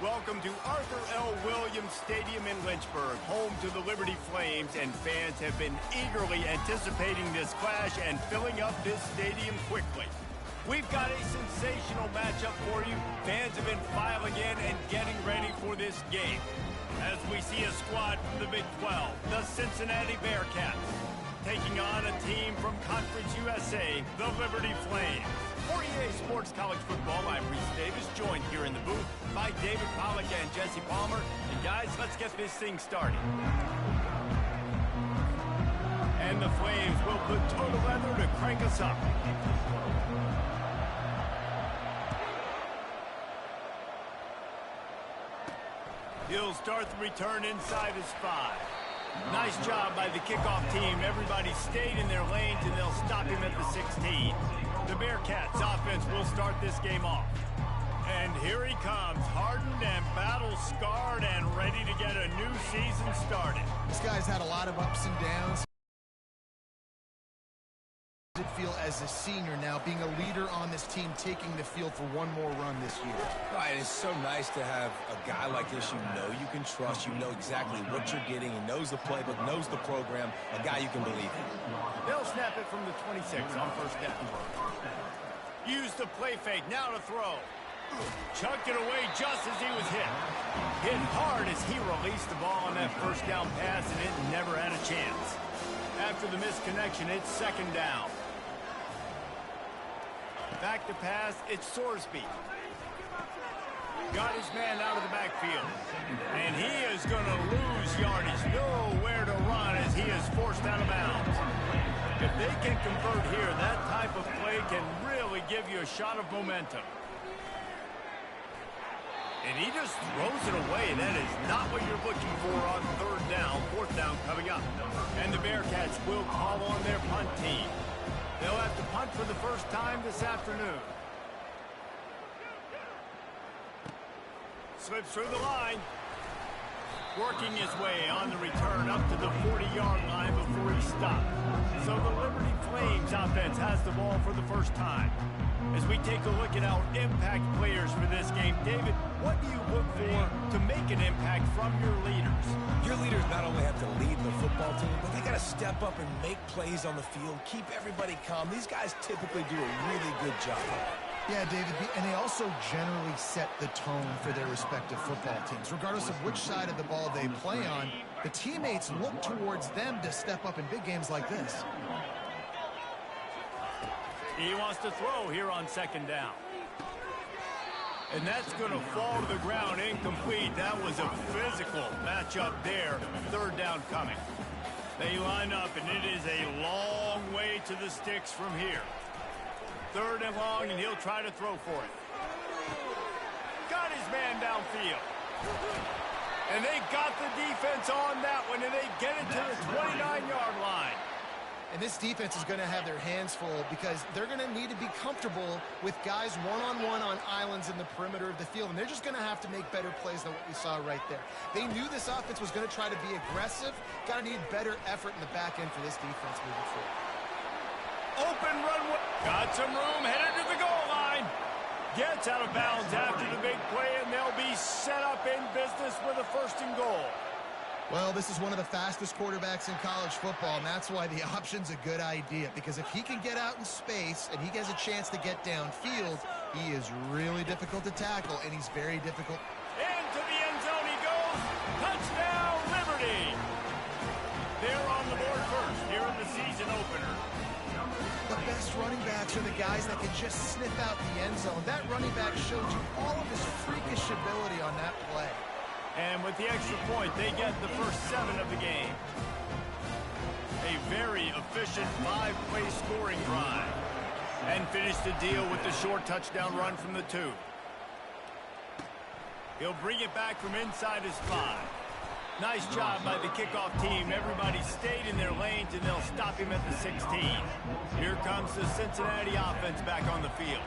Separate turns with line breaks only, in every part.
Welcome to Arthur L. Williams Stadium in Lynchburg, home to the Liberty Flames, and fans have been eagerly anticipating this clash and filling up this stadium quickly. We've got a sensational matchup for you. Fans have been filing in and getting ready for this game. As we see a squad from the Big 12, the Cincinnati Bearcats, taking on a team from Conference USA, the Liberty Flames. For EA Sports College Football, I'm Reese Davis, joined here in the booth by David Pollack and Jesse Palmer. And guys, let's get this thing started. And the Flames will put total leather to crank us up. He'll start the return inside his 5. Nice job by the kickoff team. Everybody stayed in their lanes, and they'll stop him at the 16. The Bearcats offense will start this game off. And here he comes, hardened and battle-scarred and ready to get a new season started.
This guy's had a lot of ups and downs. Did feel as a senior now, being a leader on this team, taking the field for one more run this year.
Right, it's so nice to have a guy like this you know you can trust, you know exactly what you're getting, he knows the playbook, knows the program, a guy you can believe in.
They'll snap it from the 26 on first down. Use the play fake, now to throw. Chucked it away just as he was hit. Hit hard as he released the ball on that first down pass, and it never had a chance. After the misconnection, it's second down. Back to pass, it's Sorsby. Got his man out of the backfield. And he is going to lose yardage. Nowhere to run as he is forced out of bounds. If they can convert here, that type of play can really give you a shot of momentum. And he just throws it away. That is not what you're looking for on third down. Fourth down coming up. And the Bearcats will call on their punt team. They'll have to punt for the first time this afternoon. Slips through the line. Working his way on the return up to the 40-yard line before he stopped. So the Liberty Flames offense has the ball for the first time. As we take a look at our impact players for this game, David, what do you look for to make an impact from your leaders?
Your leaders not only have to lead the football team, but they got to step up and make plays on the field, keep everybody calm. These guys typically do a really good job.
Yeah, David, and they also generally set the tone for their respective football teams. Regardless of which side of the ball they play on, the teammates look towards them to step up in big games like this.
He wants to throw here on second down. And that's going to fall to the ground incomplete. That was a physical matchup there. Third down coming. They line up, and it is a long way to the sticks from here. Third and long, and he'll try to throw for it. Got his man downfield. And they got the defense on that one, and they get it to the 29-yard line.
And this defense is going to have their hands full because they're going to need to be comfortable with guys one-on-one on islands in the perimeter of the field. And they're just going to have to make better plays than what we saw right there. They knew this offense was going to try to be aggressive. Got to need better effort in the back end for this defense moving forward.
Open runway. Got some room, headed to the goal line. Gets out of bounds after the big play, and they'll be set up in business with a first and goal.
Well, this is one of the fastest quarterbacks in college football, and that's why the option's a good idea. Because if he can get out in space and he has a chance to get downfield, he is really difficult to tackle, and he's very difficult.
Into the end zone he goes. Touchdown, Liberty. They're on the board first here in the season opener.
The best running backs are the guys that can just sniff out the end zone. That running back showed you all of his freakish ability on that play.
And with the extra point, they get the first 7 of the game. A very efficient 5-play scoring drive. And finish the deal with the short touchdown run from the 2. He'll bring it back from inside his 5. Nice job by the kickoff team. Everybody stayed in their lanes, and they'll stop him at the 16. Here comes the Cincinnati offense back on the field.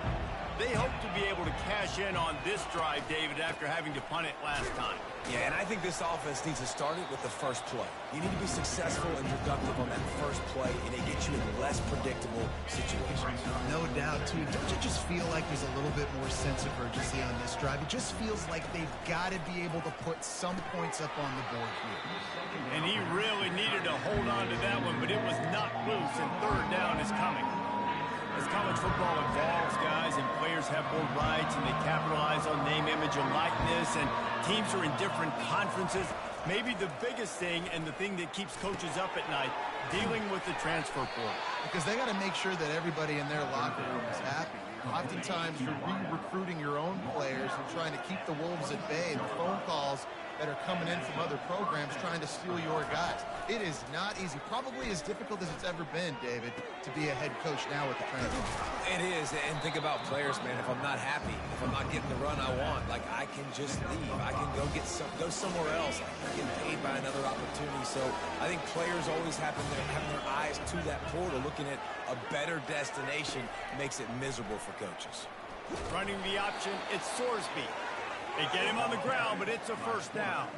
They hope to be able to cash in on this drive, David, after having to punt it last time.
Yeah, and I think this offense needs to start it with the first play. You need to be successful and productive on that first play, and it gets you in less predictable situations.
No doubt, too. Don't you just feel like there's a little bit more sense of urgency on this drive? It just feels like they've got to be able to put some points up on the board here.
And he really needed to hold on to that one, but it was not loose, and third down is coming. As college football evolves, guys, and players have more rights, and they capitalize on name, image, and likeness, and teams are in different conferences, maybe the biggest thing and the thing that keeps coaches up at night, dealing with the transfer portal.
Because they got to make sure that everybody in their locker room is happy. Oftentimes, you're re-recruiting your own players and trying to keep the wolves at bay. The phone calls that are coming in from other programs trying to steal your guys. It is not easy. Probably as difficult as it's ever been, David, to be a head coach now with the transfer.
It is, and think about players, man. If I'm not happy, if I'm not getting the run I want, like, I can just leave. I can go go somewhere else. I can get paid by another opportunity. So I think players always having their eyes to that portal, looking at a better destination makes it miserable for coaches.
Running the option, it's Sorsby. They get him on the ground, but it's a first down.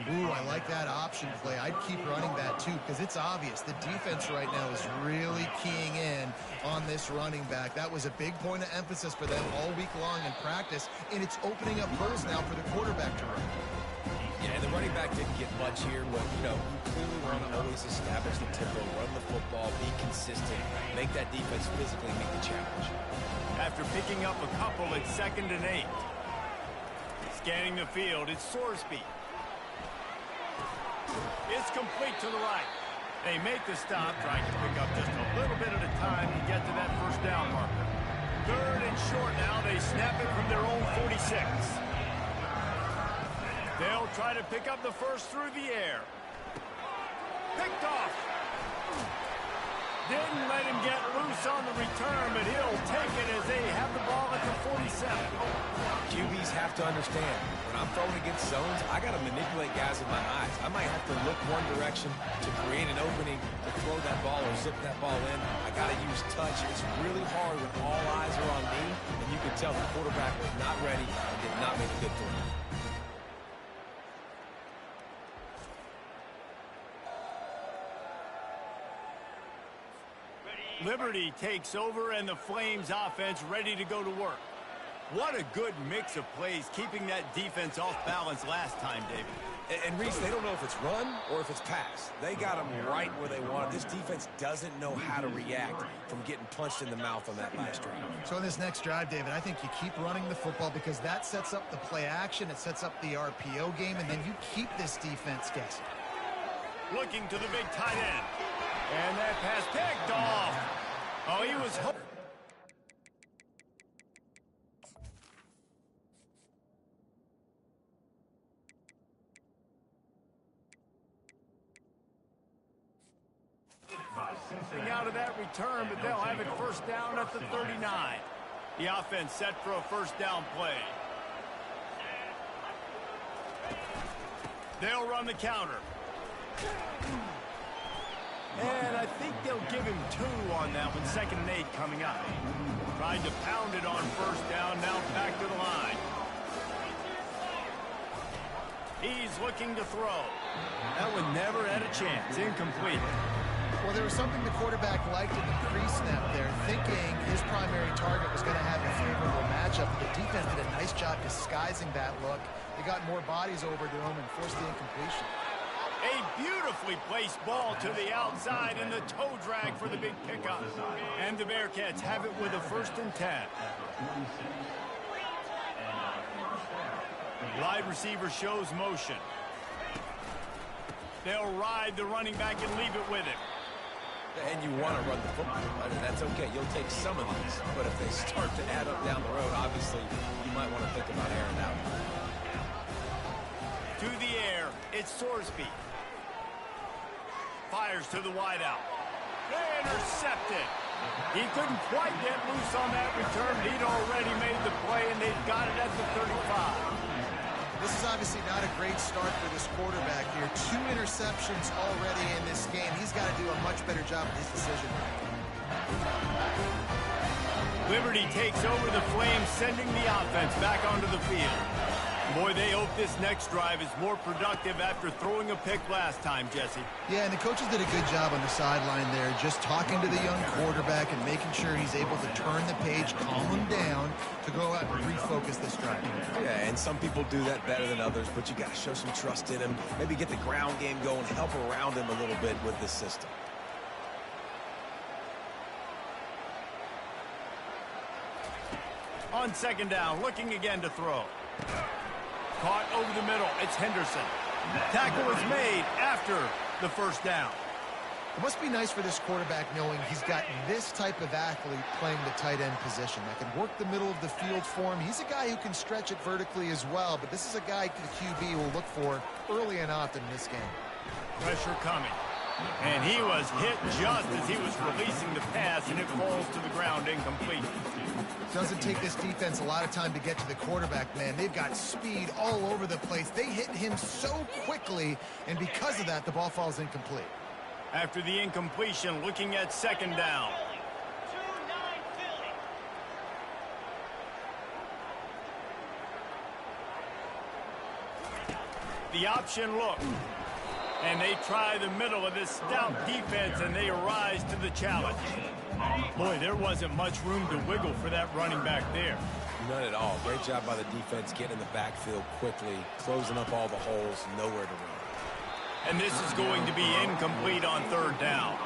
Ooh, I like that option play. I'd keep running that, too, because it's obvious. The defense right now is really keying in on this running back. That was a big point of emphasis for them all week long in practice, and it's opening up holes now for the quarterback to run.
Yeah, and the running back didn't get much here, but, you know, you clearly want to always establish the tempo, run the football, be consistent, make that defense physically meet the challenge.
After picking up a couple, it's 2nd and 8. Scanning the field, it's Sorsby. It's complete to the right. They make the stop, trying to pick up just a little bit at a time to get to that first down marker. 3rd and short now. They snap it from their own 46. They'll try to pick up the first through the air. Picked off. Didn't let him get loose on the return, but he'll take it as they have the ball at the 47.
QBs have to understand, when I'm throwing against zones, I got to manipulate guys with my eyes. I might have to look one direction to create an opening to throw that ball or zip that ball in. I got to use touch. It's really hard when all eyes are on me, and you can tell the quarterback was not ready and did not make a good throw.
Liberty takes over, and the Flames offense ready to go to work. What a good mix of plays, keeping that defense off balance last time, David.
And Reese, they don't know if it's run or if it's pass. They got them right where they want it. This defense doesn't know how to react from getting punched in the mouth on that last drive.
So in this next drive, David, I think you keep running the football because that sets up the play action, it sets up the RPO game, and then you keep this defense guessing.
Looking to the big tight end. And that pass picked off. Oh, he was hoping. Out of that return, but they'll have it first down at the 39. The offense set for a first down play. They'll run the counter. And I think they'll give him 2 on that one. 2nd and 8 coming up. Tried to pound it on first down, now back to the line. He's looking to throw. That one never had a chance. Incomplete.
Well, there was something the quarterback liked in the pre-snap there, thinking his primary target was going to have a favorable matchup. The defense did a nice job disguising that look. They got more bodies over to him and forced the incompletion.
A beautifully placed ball to the outside and the toe drag for the big pickup. And the Bearcats have it with a 1st and 10. Wide receiver shows motion. They'll ride the running back and leave it with him.
And you want to run the football. I mean, that's okay. You'll take some of these. But if they start to add up down the road, obviously, you might want to think about airing out.
To the air, it's Sorsby. Fires to the wideout. Intercepted. He couldn't quite get loose on that return. He'd already made the play, and they've got it at the 35.
This is obviously not a great start for this quarterback here. 2 interceptions already in this game. He's got to do a much better job with his decision making.
Liberty takes over the Flames, sending the offense back onto the field. Boy, they hope this next drive is more productive after throwing a pick last time, Jesse.
Yeah, and the coaches did a good job on the sideline there, just talking to the young quarterback and making sure he's able to turn the page, calm him down to go out and refocus this drive.
Yeah, and some people do that better than others, but you got to show some trust in him. Maybe get the ground game going, help around him a little bit with this system.
On second down, looking again to throw. Caught over the middle. It's Henderson. Tackle is made after the first down.
It must be nice for this quarterback knowing he's got this type of athlete playing the tight end position that can work the middle of the field for him. He's a guy who can stretch it vertically as well, but this is a guy the QB will look for early and often in this game.
Pressure coming. And he was hit just as he was releasing the pass, and it falls to the ground incomplete.
Doesn't take this defense a lot of time to get to the quarterback, man. They've got speed all over the place. They hit him so quickly, and because of that, the ball falls incomplete.
After the incompletion, looking at second down. The option look. And they try the middle of this stout defense, and they rise to the challenge. Boy, there wasn't much room to wiggle for that running back there.
None at all. Great job by the defense getting in the backfield quickly, closing up all the holes, nowhere to run.
And this is going to be incomplete on third down.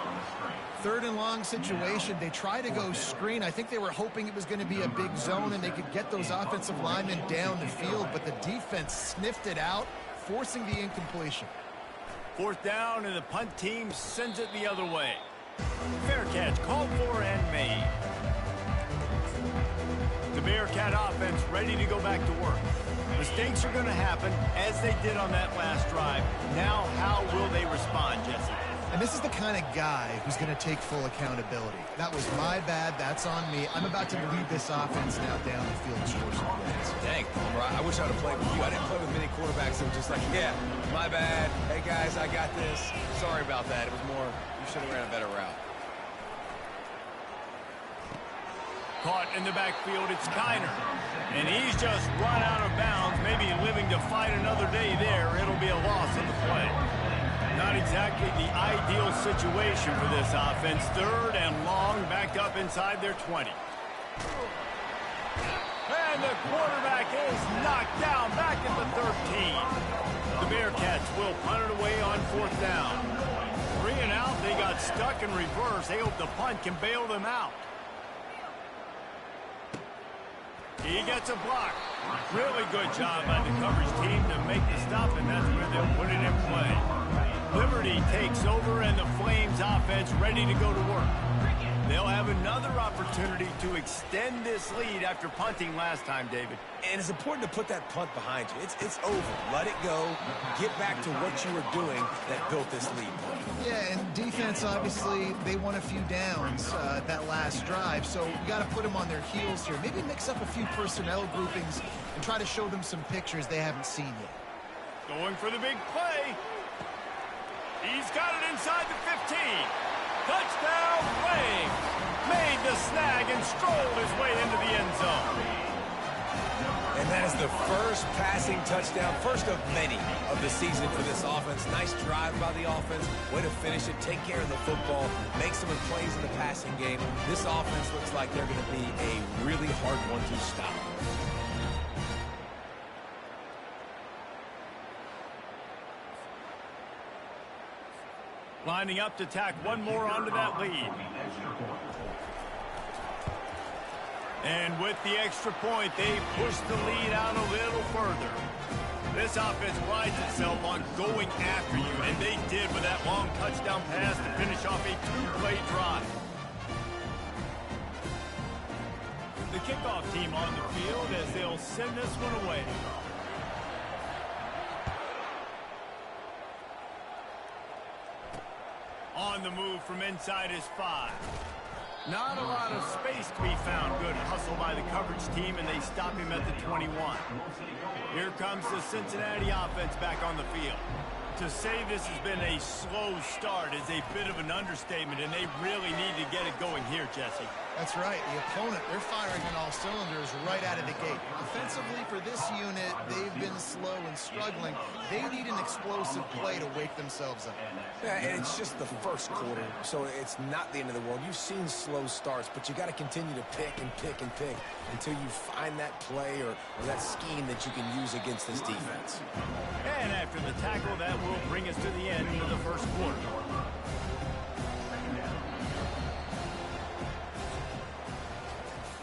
Third and long situation. They try to go screen. I think they were hoping it was going to be a big zone and they could get those offensive linemen down the field, but the defense sniffed it out, forcing the incompletion.
Fourth down, and the punt team sends it the other way. Fair catch called for and made. The Bearcat offense ready to go back to work. Mistakes are going to happen, as they did on that last drive. Now, how will they respond, Jesse?
And this is the kind of guy who's going to take full accountability. That was my bad. That's on me. I'm about to lead this offense now down the field and score some points.
Dang, Palmer, I wish I would have played with you. I didn't play with many quarterbacks that were just like, yeah, my bad. Hey, guys, I got this. Sorry about that. It was more, you should have ran a better route.
Caught in the backfield, it's Kiner. And he's just run out of bounds, maybe living to fight another day there. It'll be a loss on the play. Not exactly the ideal situation for this offense. Third and long, back up inside their 20. And the quarterback is knocked down back at the 13. The Bearcats will punt it away on fourth down. 3 and out, they got stuck in reverse. They hope the punt can bail them out. He gets a block. Really good job by the coverage team to make the stop, and that's where they'll put it in play. Liberty takes over, and the Flames offense ready to go to work. They'll have another opportunity to extend this lead after punting last time, David.
And it's important to put that punt behind you. It's over. Let it go. Get back to what you were doing that built this lead.
Yeah, and defense, obviously, they won a few downs that last drive, so you got to put them on their heels here. Maybe mix up a few personnel groupings and try to show them some pictures they haven't seen yet.
Going for the big play. He's got it inside the 15. Touchdown, Flames. Made the snag and strolled his way into the end zone.
And that is the first passing touchdown, first of many of the season for this offense. Nice drive by the offense. Way to finish it, take care of the football, make some plays in the passing game. This offense looks like they're going to be a really hard one to stop.
Lining up to tack one more onto that lead. And with the extra point, they push the lead out a little further. This offense prides itself on going after you, and they did with that long touchdown pass to finish off a two-play drive. The kickoff team on the field as they'll send this one away. On the move from inside his 5. Not a lot of space to be found. Good hustle by the coverage team, and they stop him at the 21. Here comes the Cincinnati offense back on the field. To say this has been a slow start is a bit of an understatement, and they really need to get it going here, Jesse.
That's right. The opponent, they're firing on all cylinders right out of the gate. Offensively, for this unit, they've been slow and struggling. They need an explosive play to wake themselves up.
Yeah, and it's just the first quarter, so it's not the end of the world. You've seen slow starts, but you got to continue to pick and pick and pick until you find that play or that scheme that you can use against this defense.
And after the tackle, that will bring us to the end of the first quarter.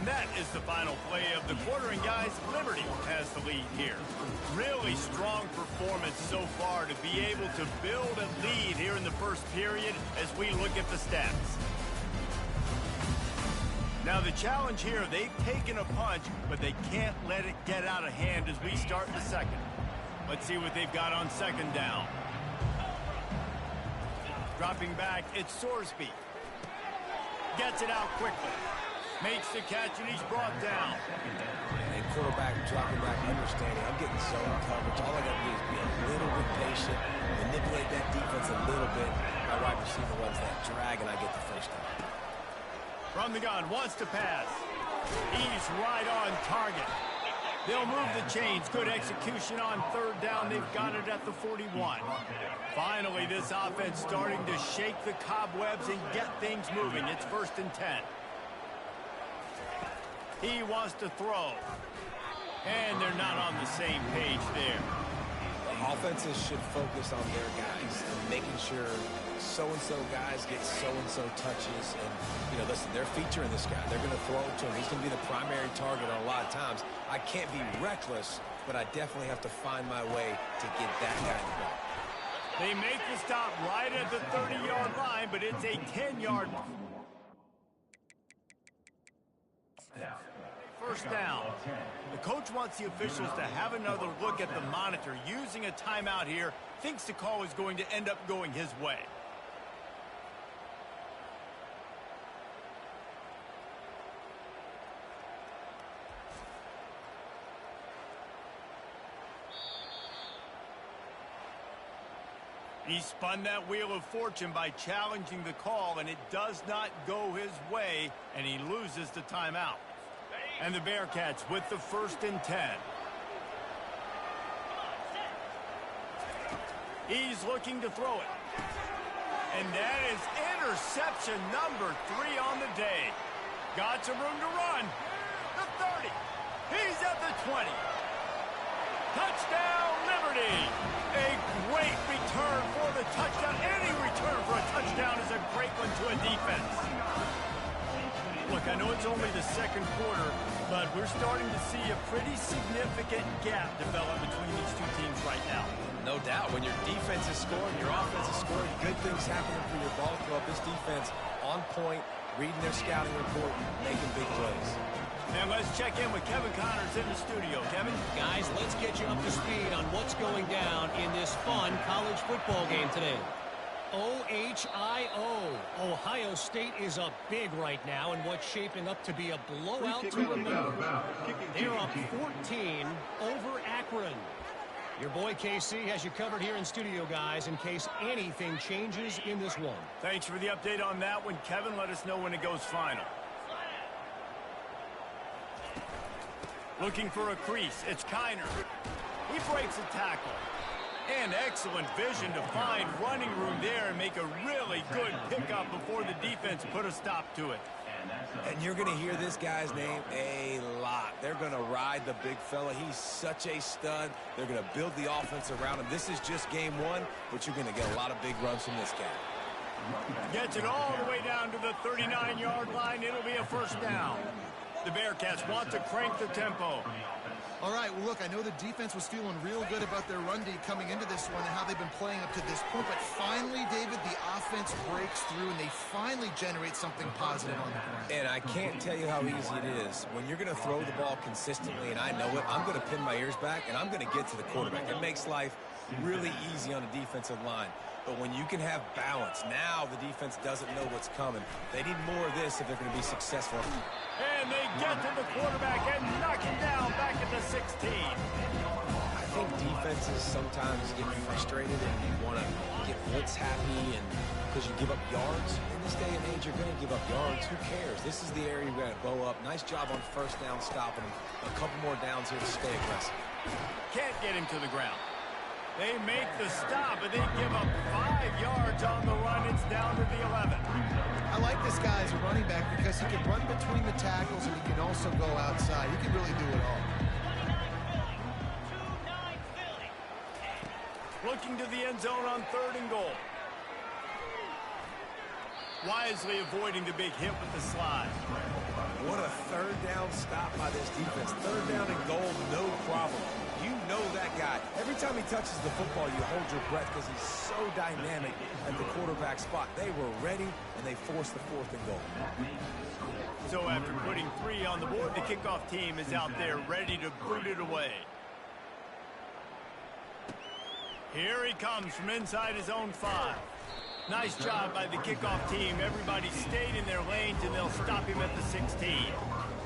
That is the final play of the quarter, and guys, Liberty has the lead here. Really strong performance so far to be able to build a lead here in the first period as we look at the stats. Now the challenge here, they've taken a punch, but they can't let it get out of hand as we start the second. Let's see what they've got on second down. Dropping back, it's Sorsby. Gets it out quickly. Makes the catch, and he's brought down.
And quarterback dropping back, understanding, I'm getting zone coverage. All I got to do is be a little bit patient, manipulate that defense a little bit. My wide receiver runs that drag, and I get the first down.
From the gun, wants to pass. He's right on target. They'll move the chains. Good execution on third down. They've got it at the 41. Finally, this offense starting to shake the cobwebs and get things moving. It's 1st and 10. He wants to throw. And they're not on the same page there.
Offenses should focus on their guys and making sure so-and-so guys get so-and-so touches. And, you know, listen, they're featuring this guy. They're going to throw it to him. He's going to be the primary target on a lot of times. I can't be reckless, but I definitely have to find my way to get that guy the ball.
They make the stop right at the 30-yard line, but it's a 10-yard. First down. The coach wants the officials to have another look at the monitor. Using a timeout here, thinks the call is going to end up going his way. He spun that wheel of fortune by challenging the call, and it does not go his way, and he loses the timeout. And the Bearcats with the 1st and 10. He's looking to throw it. And that is interception number 3 on the day. Got some room to run. The 30. He's at the 20. Touchdown, Liberty. A great return for the touchdown. Any return for a touchdown is a great one to a defense. Look, I know it's only the second quarter, but we're starting to see a pretty significant gap develop between these two teams right now.
No doubt. When your defense is scoring, your offense is scoring, good things happening for your ball club. This defense on point, reading their scouting report, making big plays.
And let's check in with Kevin Connors in the studio. Kevin?
Guys, let's get you up to speed on what's going down in this fun college football game today. OHIO. Ohio State is up big right now in what's shaping up to be a blowout to remember. They're up 14 over Akron. Your boy KC has you covered here in studio, guys, in case anything changes in this one.
Thanks for the update on that one, Kevin. Let us know when it goes final. Looking for a crease. It's Kiner. He breaks a tackle. And excellent vision to find running room there and make a really good pickup before the defense put a stop to it.
And you're going to hear this guy's name a lot. They're going to ride the big fella. He's such a stud. They're going to build the offense around him. This is just game one, but you're going to get a lot of big runs from this guy.
Gets it all the way down to the 39-yard line. It'll be a 1st down. The Bearcats want to crank the tempo.
All right, well, look, I know the defense was feeling real good about their run D coming into this one and how they've been playing up to this point. But finally, David, the offense breaks through and they finally generate something positive on the ground.
And I can't tell you how easy it is. When you're going to throw the ball consistently, and I know it, I'm going to pin my ears back and I'm going to get to the quarterback. It makes life really easy on the defensive line. But when you can have balance, now the defense doesn't know what's coming. They need more of this if they're going to be successful.
And they get to the quarterback and knock him down back at the 16.
I think defenses sometimes get frustrated and you want to get blitz happy and because you give up yards. In this day and age, you're going to give up yards. Who cares? This is the area you've got to bow up. Nice job on first down stopping him. A couple more downs here to stay aggressive.
Can't get him to the ground. They make the stop, but they give up 5 yards on the run. It's down to the 11.
I like this guy as a running back because he can run between the tackles and he can also go outside. He can really do it all.
Looking to the end zone on 3rd and goal. Wisely avoiding the big hit with the slide.
What a 3rd down stop by this defense. 3rd down and goal, no problem. You know that guy. Every time he touches the football, you hold your breath because he's so dynamic at the quarterback spot. They were ready, and they forced the 4th and goal.
So after putting 3 on the board, the kickoff team is out there ready to boot it away. Here he comes from inside his own 5. Nice job by the kickoff team. Everybody stayed in their lanes, and they'll stop him at the 16.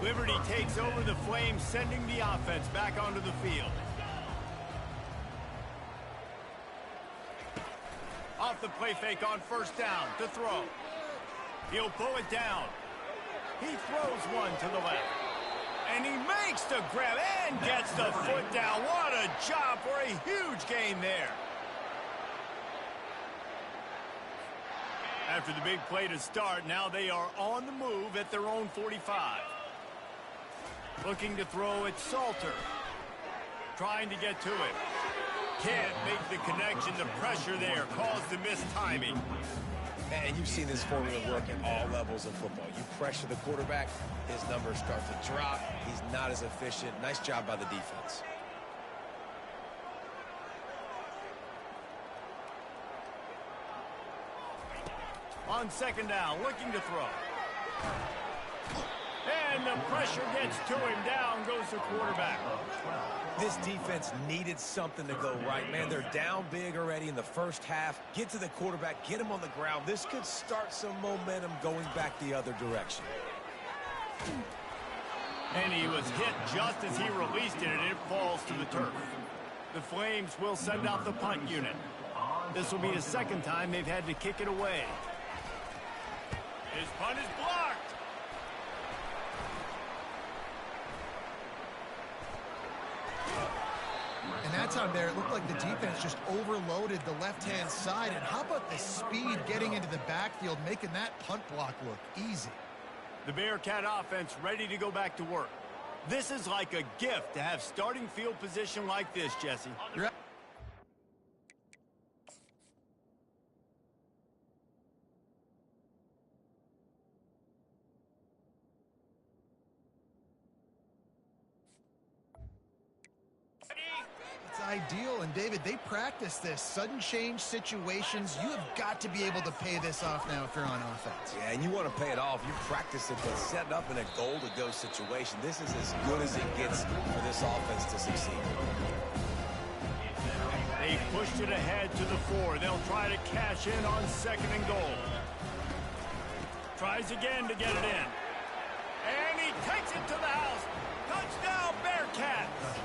Liberty takes over the Flames, sending the offense back onto the field. Off the play fake on 1st down to throw. He'll pull it down. He throws one to the left. And he makes the grab and gets the foot down. What a job for a huge gain there. After the big play to start, now they are on the move at their own 45. Looking to throw it, Salter. Trying to get to it. Can't make the connection. The pressure there caused the missed timing.
And you've seen this formula work at all levels of football. You pressure the quarterback, his numbers start to drop. He's not as efficient. Nice job by the defense.
On 2nd down, looking to throw. And the pressure gets to him. Down goes the quarterback.
This defense needed something to go right. Man, they're down big already in the first half. Get to the quarterback, get him on the ground. This could start some momentum going back the other direction.
And he was hit just as he released it, and it falls to the turf. The Flames will send out the punt unit. This will be the 2nd time they've had to kick it away. His punt is blocked.
And that time there, it looked like the defense just overloaded the left-hand side. And how about the speed getting into the backfield, making that punt block look easy?
The Bearcat offense ready to go back to work. This is like a gift to have starting field position like this, Jesse.
You're ideal, and David, they practice this. Sudden change situations, you have got to be able to pay this off now if you're on offense.
Yeah, and you want to pay it off. You practice it, but set up in a goal-to-go situation. This is as good as it gets for this offense to succeed.
They pushed it ahead to the 4. They'll try to cash in on 2nd and goal. Tries again to get it in. And he takes it to the house. Touchdown, Bearcats!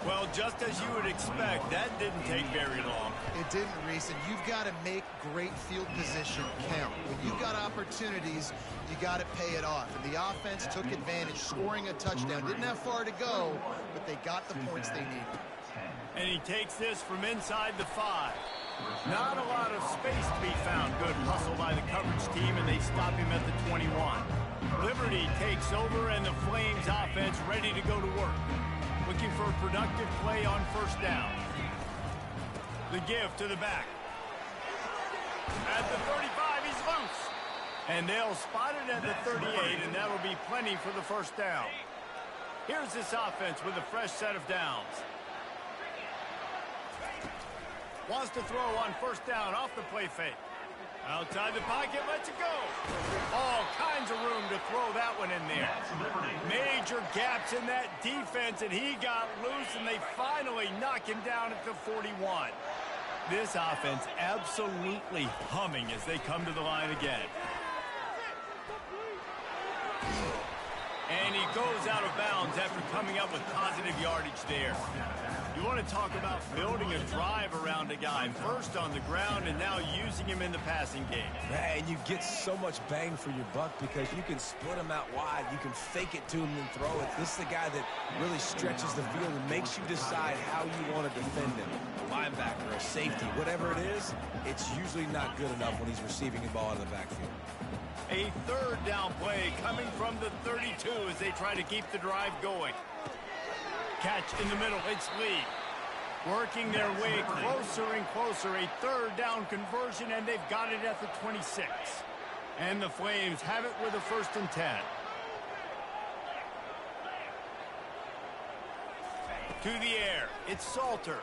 Well, just as you would expect, that didn't take very long.
It didn't, Reese, and you've got to make great field position count. When you've got opportunities, you got to pay it off. And the offense took advantage, scoring a touchdown. Didn't have far to go, but they got the points they needed.
And he takes this from inside the 5. Not a lot of space to be found. Good hustle by the coverage team, and they stop him at the 21. Liberty takes over, and the Flames offense ready to go to work. Looking for a productive play on 1st down. The give to the back. At the 35, he's loose. And they'll spot it at the 38, and that'll be plenty for the 1st down. Here's this offense with a fresh set of downs. Wants to throw on 1st down off the play fake. Outside the pocket, lets it go. All kinds of room to throw that one in there. Major gaps in that defense, and he got loose, and they finally knock him down at the 41. This offense absolutely humming as they come to the line again. And he goes out of bounds after coming up with positive yardage there. You want to talk about building a drive around a guy, first on the ground and now using him in the passing game.
And you get so much bang for your buck because you can split him out wide. You can fake it to him and throw it. This is the guy that really stretches the field and makes you decide how you want to defend him. A linebacker, a safety, whatever it is, it's usually not good enough when he's receiving the ball out of the backfield.
A third down play coming from the 32 as they try to keep the drive going. Catch in the middle, it's Lee. Working their way closer and closer. A third down conversion, and they've got it at the 26. And the Flames have it with a 1st and 10. To the air, it's Salter.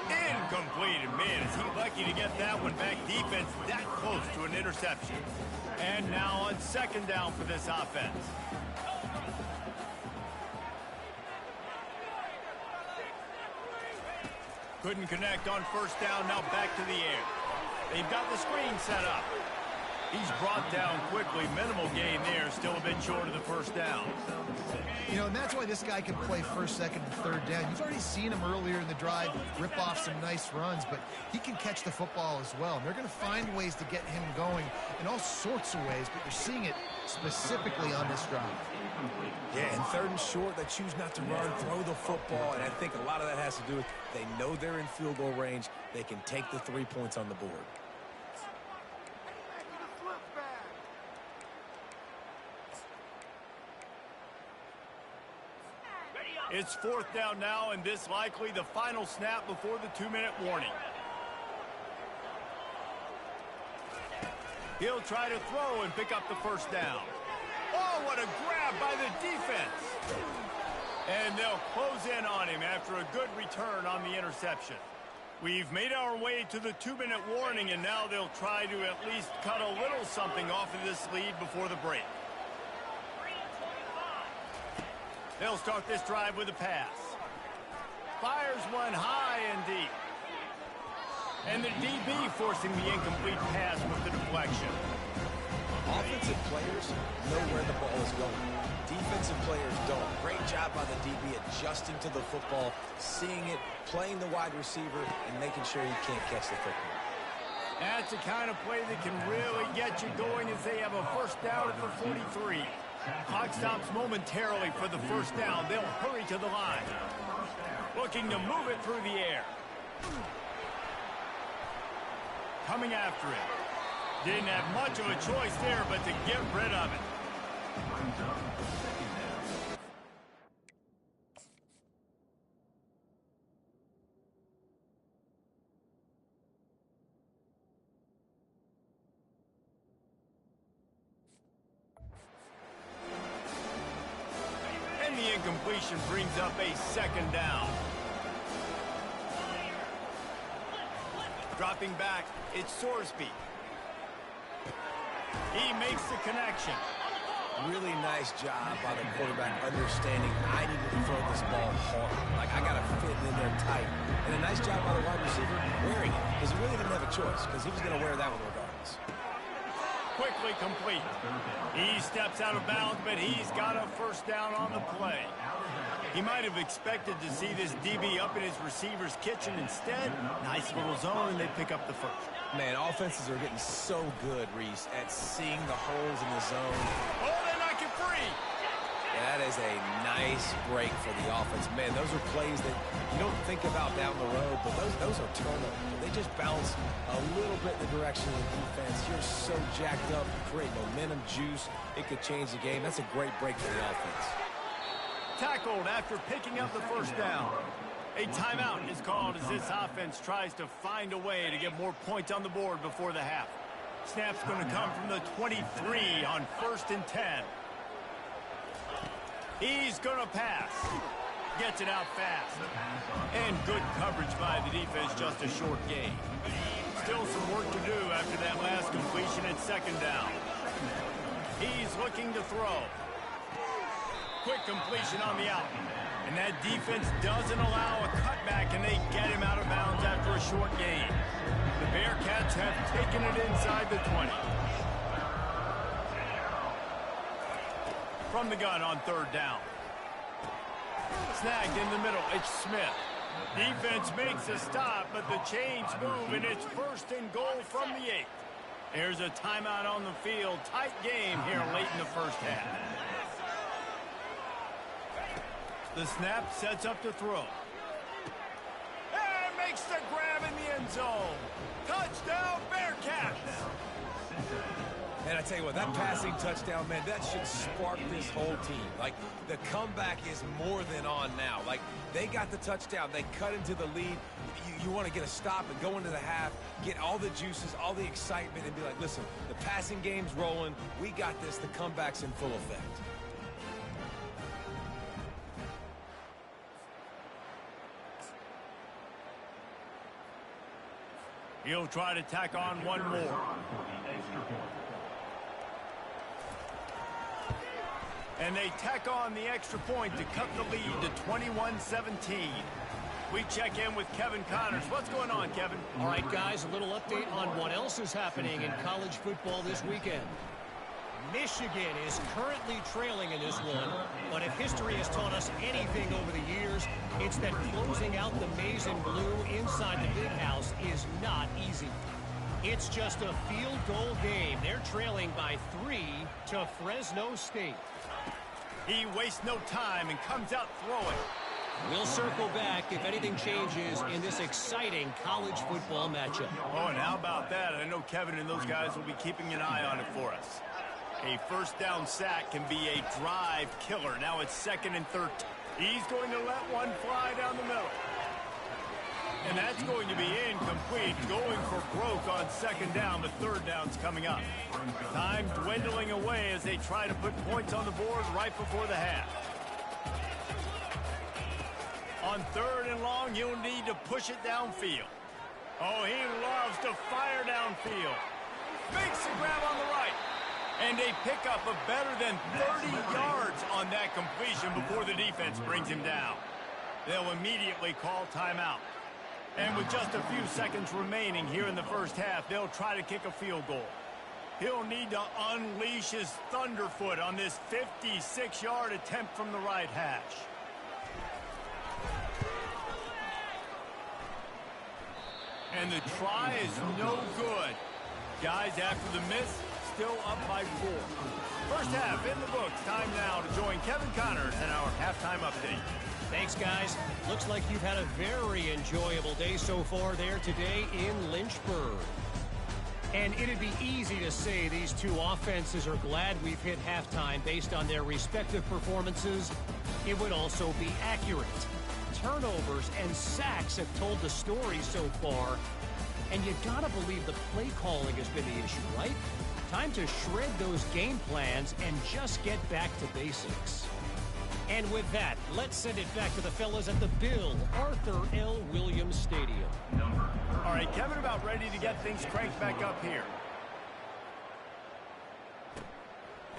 Incomplete, and man, is he lucky to get that one back. Defense that close to an interception. And now on 2nd down for this offense. Couldn't connect on 1st down, now back to the air. They've got the screen set up. He's brought down quickly. Minimal gain there, still a bit short of the 1st down.
You know, and that's why this guy can play 1st, 2nd, and 3rd down. You've already seen him earlier in the drive rip off some nice runs, but he can catch the football as well. And they're going to find ways to get him going in all sorts of ways, but you're seeing it specifically on this drive.
Yeah, and 3rd and short, they choose not to run, throw the football, and I think a lot of that has to do with they know they're in field goal range. They can take the 3 points on the board.
It's 4th down now, and this likely the final snap before the 2-minute warning. He'll try to throw and pick up the 1st down. Oh, what a grab by the defense. And they'll close in on him after a good return on the interception. We've made our way to the 2-minute warning, and now they'll try to at least cut a little something off of this lead before the break. They'll start this drive with a pass. Fires one high and deep. And the DB forcing the incomplete pass with the deflection.
Offensive players know where the ball is going. Defensive players don't. Great job by the DB adjusting to the football, seeing it, playing the wide receiver, and making sure he can't catch the football.
That's the kind of play that can really get you going as they have a 1st down at the 43. Clock stops momentarily for the 1st down. They'll hurry to the line. Looking to move it through the air. Coming after it. Didn't have much of a choice there, but to get rid of it. And the incompletion brings up a 2nd down. Dropping back, it's Sorsby. He makes the connection.
Really nice job by the quarterback understanding I need to throw this ball hard. Like, I got to fit in there tight. And a nice job by the wide receiver wearing it because he really didn't have a choice because he was going to wear that one regardless.
Quickly complete. He steps out of bounds, but he's got a 1st down on the play. He might have expected to see this DB up in his receiver's kitchen. Instead, nice little zone, and they pick up the 1st.
Man, offenses are getting so good, Reese, at seeing the holes in the zone.
Oh, they knock it free.
Yeah, that is a nice break for the offense. Man, those are plays that you don't think about down the road, but those are turnovers. They just bounce a little bit in the direction of the defense. You're so jacked up, you create momentum, juice. It could change the game. That's a great break for the offense.
Tackled after picking up the 1st down. A timeout is called as this offense tries to find a way to get more points on the board before the half. Snap's going to come from the 23 on 1st and 10. He's going to pass. Gets it out fast. And good coverage by the defense, just a short gain. Still some work to do after that last completion at 2nd down. He's looking to throw. Quick completion on the out. And that defense doesn't allow a cutback, and they get him out of bounds after a short gain. The Bearcats have taken it inside the 20. From the gun on 3rd down. Snagged in the middle. It's Smith. Defense makes a stop, but the chains move, and it's 1st and goal from the 8. There's a timeout on the field. Tight game here late in the first half. The snap sets up to throw. And makes the grab in the end zone. Touchdown, Bearcats!
And I tell you what, that passing touchdown, man, that should spark this whole team. Like, the comeback is more than on now. Like, they got the touchdown. They cut into the lead. You want to get a stop and go into the half, get all the juices, all the excitement, and be like, listen, the passing game's rolling. We got this. The comeback's in full effect.
He'll try to tack on one more. And they tack on the extra point to cut the lead to 21-17. We check in with Kevin Connors. What's going on, Kevin?
All right, guys, a little update on what else is happening in college football this weekend. Michigan is currently trailing in this one, but if history has taught us anything over the years, it's that closing out the maize and blue inside the big house is not easy. It's just a field goal game. They're trailing by 3 to Fresno State.
He wastes no time and comes out throwing.
We'll circle back if anything changes in this exciting college football matchup.
Oh, and how about that? I know Kevin and those guys will be keeping an eye on it for us. A first down sack can be a drive killer. Now it's 2nd and 13. He's going to let one fly down the middle. And that's going to be incomplete. Going for broke on 2nd down, but 3rd down's coming up. Time dwindling away as they try to put points on the board right before the half. On 3rd and long, you'll need to push it downfield. Oh, he loves to fire downfield. Makes the grab on the right. And a pickup of better than 30 yards on that completion before the defense brings him down. They'll immediately call timeout. And with just a few seconds remaining here in the first half, they'll try to kick a field goal. He'll need to unleash his thunderfoot on this 56-yard attempt from the right hash. And the try is no good. Guys, after the miss, still up by 4. First half in the books. Time now to join Kevin Connors in our halftime update.
Thanks, guys. Looks like you've had a very enjoyable day so far there today in Lynchburg. And it'd be easy to say these two offenses are glad we've hit halftime based on their respective performances. It would also be accurate. Turnovers and sacks have told the story so far. And you gotta believe the play calling has been the issue, right? Time to shred those game plans and just get back to basics. And with that, let's send it back to the fellas at the Bill Arthur L. Williams Stadium.
All right, Kevin, about ready to get things cranked back up here.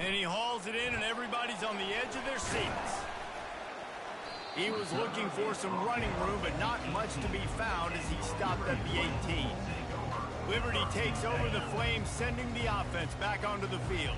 And he hauls it in, and everybody's on the edge of their seats. He was looking for some running room, but not much to be found as he stopped at the 18. Liberty takes over the Flames, sending the offense back onto the field.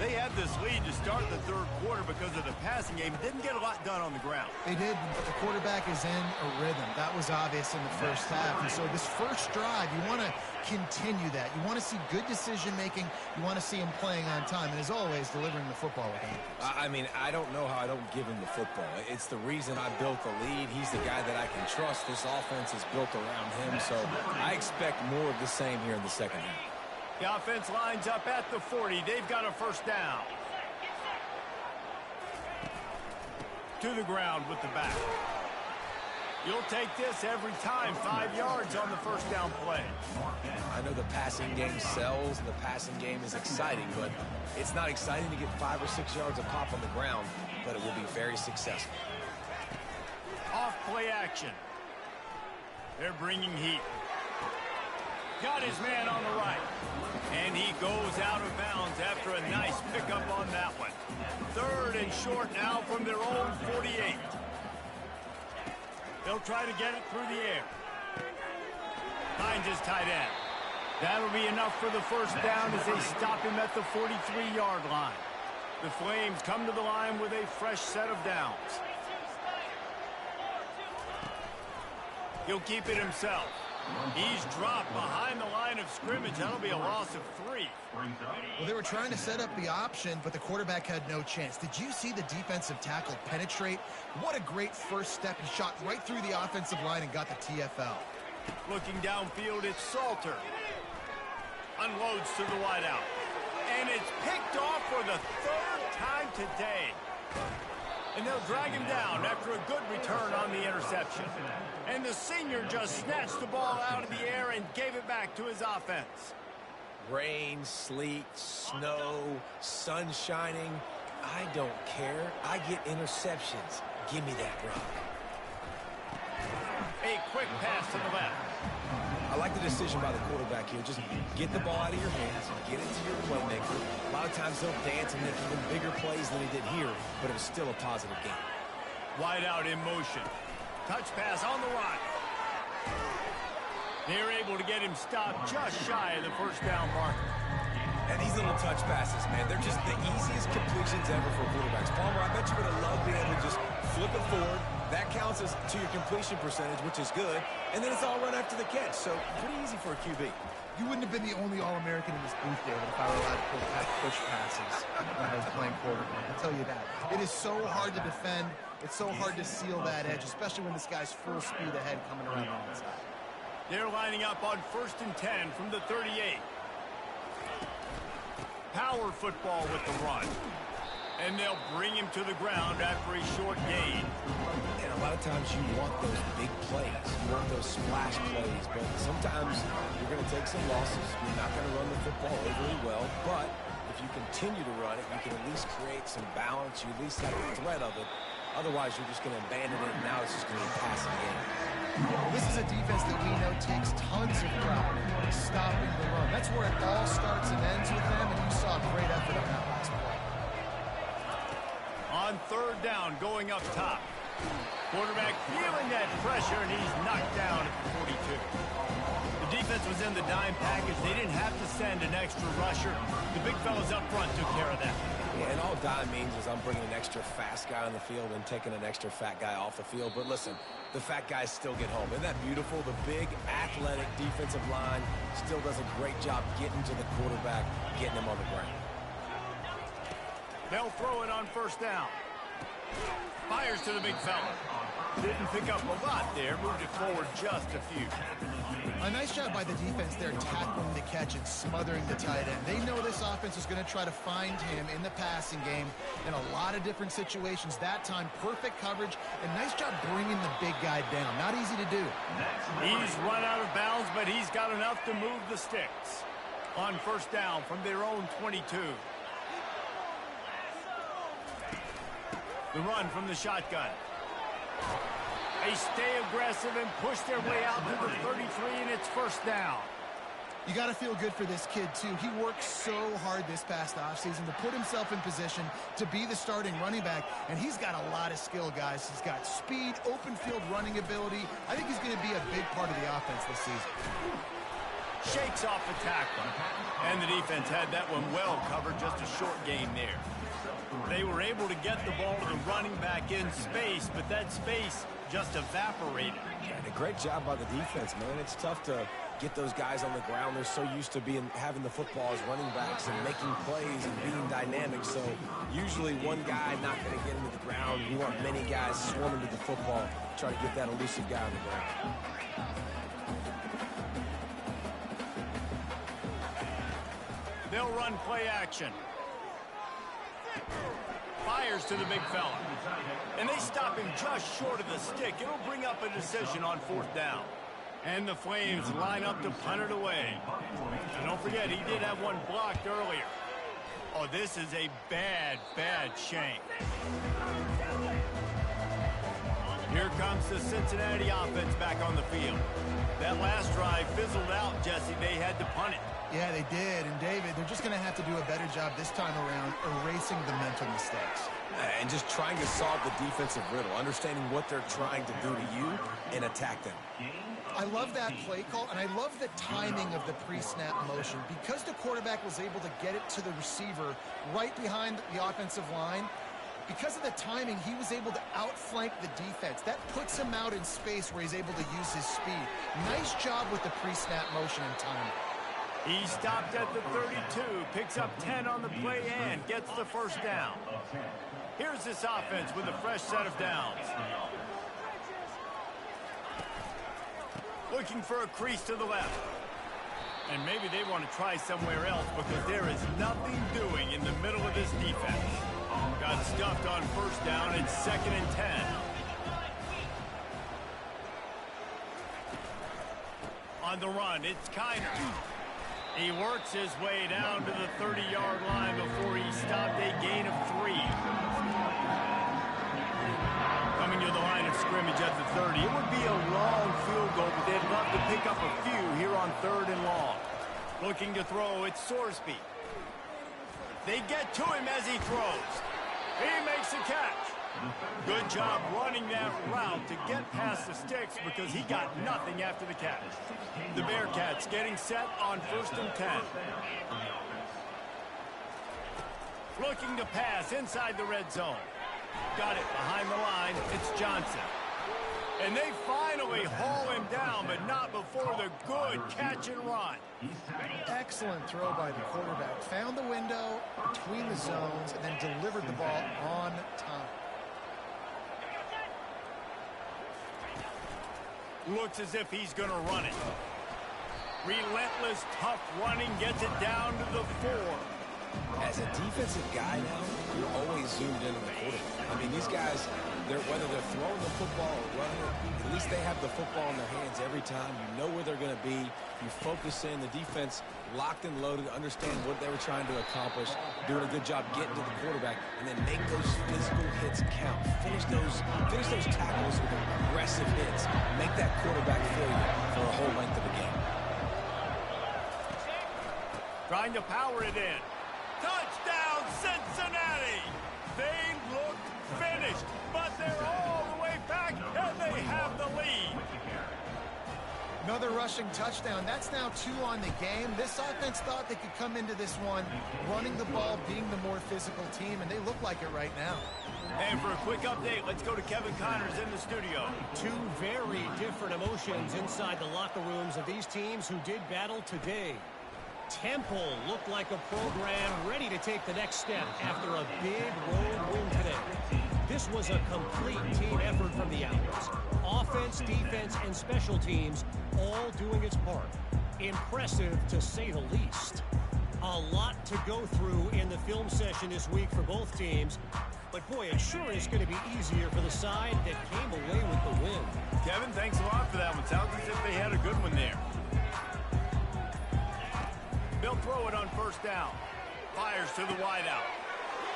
They had this lead to start the 3rd quarter because of the passing game. Didn't get a lot done on the ground.
They did, but the quarterback is in a rhythm. That was obvious in the first half. And so this first drive, you want to continue that. You want to see good decision-making. You want to see him playing on time. And as always, delivering the football with him.
I mean, I don't know how I don't give him the football. It's the reason I built the lead. He's the guy that I can trust. This offense is built around him. So I expect more of the same here in the second half.
The offense lines up at the 40. They've got a first down. To the ground with the back. You'll take this every time. 5 yards on the first down play.
I know the passing game sells and the passing game is exciting, but it's not exciting to get 5 or 6 yards of pop on the ground, but it will be very successful.
Off play action. They're bringing heat. Got his man on the right. And he goes out of bounds after a nice pickup on that one. 3rd and short now from their own 48. They'll try to get it through the air. Finds his tight end. That'll be enough for the first down as they stop him at the 43-yard line. The Flames come to the line with a fresh set of downs. He'll keep it himself. He's dropped behind the line of scrimmage. That'll be a loss of 3.
Well, they were trying to set up the option, but the quarterback had no chance. Did you see the defensive tackle penetrate? What a great first step. He shot right through the offensive line and got the TFL.
Looking downfield, it's Salter. Unloads to the wideout. And it's picked off for the 3rd time today. And they'll drag him down after a good return on the interception. And the senior just snatched the ball out of the air and gave it back to his offense.
Rain, sleet, snow, sun shining. I don't care. I get interceptions. Give me that rock.
A quick pass to the left.
I like the decision by the quarterback here. Just get the ball out of your hands, get it to your playmaker. A lot of times they'll dance and make even bigger plays than he did here, but it was still a positive game.
Wide out in motion. Touch pass on the run. They're able to get him stopped just shy of the first down marker.
And these little touch passes, man, they're just the easiest completions ever for quarterbacks. Palmer, I bet you would have loved being able to just flip it forward. That counts as to your completion percentage, which is good. And then it's all run after the catch. So pretty easy for a QB.
You wouldn't have been the only All-American in this booth, David, if I were allowed to push passes when I was playing quarterback. I'll tell you that. It is so hard to defend. It's so hard to seal that edge, especially when this guy's full speed ahead coming around the inside.
They're lining up on 1st and 10 from the 38. Power football with the run. And they'll bring him to the ground after a short gain.
And a lot of times you want those big plays. You want those splash plays. But sometimes you're going to take some losses. You're not going to run the football overly well. But if you continue to run it, you can at least create some balance. You at least have the threat of it. Otherwise, you're just going to abandon it, and now it's just going to be a passing game.
This is a defense that we know takes tons of pride in stopping the run. That's where it all starts and ends with them, and you saw a great effort on that last play.
On 3rd down, going up top. Quarterback feeling that pressure, and he's knocked down at the 42. The defense was in the dime package. They didn't have to send an extra rusher. The big fellas up front took care of that.
Yeah, and all dime means is I'm bringing an extra fast guy on the field and taking an extra fat guy off the field. But listen, the fat guys still get home. Isn't that beautiful? The big, athletic defensive line still does a great job getting to the quarterback, getting him on the ground.
They'll throw it on 1st down. Fires to the big fella. Didn't pick up a lot there. Moved it forward just a few.
A nice job by the defense there, tackling the catch and smothering the tight end. They know this offense is going to try to find him in the passing game in a lot of different situations. That time, perfect coverage, and nice job bringing the big guy down. Not easy to do.
He's run out of bounds, but he's got enough to move the sticks. On 1st down from their own 22. The run from the shotgun. They stay aggressive and push their way out to the 33, and it's 1st down.
You got to feel good for this kid, too. He worked so hard this past offseason to put himself in position to be the starting running back, and he's got a lot of skill, guys. He's got speed, open field running ability. I think he's going to be a big part of the offense this season.
Shakes off the tackle, and the defense had that one well covered, just a short gain there. They were able to get the ball to the running back in space, but that space just evaporated.
And a great job by the defense, man. It's tough to get those guys on the ground. They're so used to having the football as running backs and making plays and being dynamic. So usually one guy not going to get into the ground. You want many guys swarming to the football, try to get that elusive guy on the ground.
They'll run play action. Fires to the big fella. And they stop him just short of the stick. It'll bring up a decision on 4th down. And the Flames line up to punt it away. And don't forget, he did have one blocked earlier. Oh, this is a bad, bad shank. Here comes the Cincinnati offense back on the field. That last drive fizzled out, Jesse. They had to punt it.
Yeah, they did. And, David, they're just going to have to do a better job this time around erasing the mental mistakes.
And just trying to solve the defensive riddle, understanding what they're trying to do to you and attack them.
I love that play call, and I love the timing of the pre-snap motion. Because the quarterback was able to get it to the receiver right behind the offensive line, Because of the timing, he was able to outflank the defense. That puts him out in space where he's able to use his speed. Nice job with the pre-snap motion and timing.
He stopped at the 32, picks up 10 on the play and gets the first down. Here's this offense with a fresh set of downs. Looking for a crease to the left. And maybe they want to try somewhere else because there is nothing doing in the middle of this defense. Got stuffed on first down. It's 2nd and 10. On the run, it's Kiner. He works his way down to the 30-yard line before he stopped a gain of 3. Coming to the line of scrimmage at the 30. It would be a long field goal, but they'd love to pick up a few here on 3rd and long. Looking to throw, it's Sorsby. They get to him as he throws. He makes a catch. Good job running that route to get past the sticks because he got nothing after the catch. The Bearcats getting set on 1st and 10. Looking to pass inside the red zone. Got it behind the line. It's Johnson. And they finally haul him down, but not before the good catch and run.
Excellent throw by the quarterback. Found the window between the zones and then delivered the ball on time.
Looks as if he's going to run it. Relentless, tough running gets it down to the 4.
As a defensive guy now, you're always zoomed in on the quarterback. I mean, these guys, whether they're throwing the football or running it, at least they have the football in their hands every time. You know where they're going to be. You focus in. The defense locked and loaded, understand what they were trying to accomplish, doing a good job getting to the quarterback, and then make those physical hits count. Finish those tackles with aggressive hits. Make that quarterback feel you for a whole length of a game.
Trying to power it in. Touchdown, Cincinnati! They look finished, but they're all the way back, and they have the lead.
Another rushing touchdown. That's now 2 on the game. This offense thought they could come into this one running the ball, being the more physical team, and they look like it right now.
And for a quick update, let's go to Kevin Connors in the studio.
2 very different emotions inside the locker rooms of these teams who did battle today. Temple looked like a program ready to take the next step after a big road win today. This was a complete team effort from the Owls. Offense, defense, and special teams all doing its part. Impressive, to say the least. A lot to go through in the film session this week for both teams. But, boy, it sure is going to be easier for the side that came away with the win.
Kevin, thanks a lot for that one. Sounds as if they had a good one there. They'll throw it on first down. Fires to the wideout.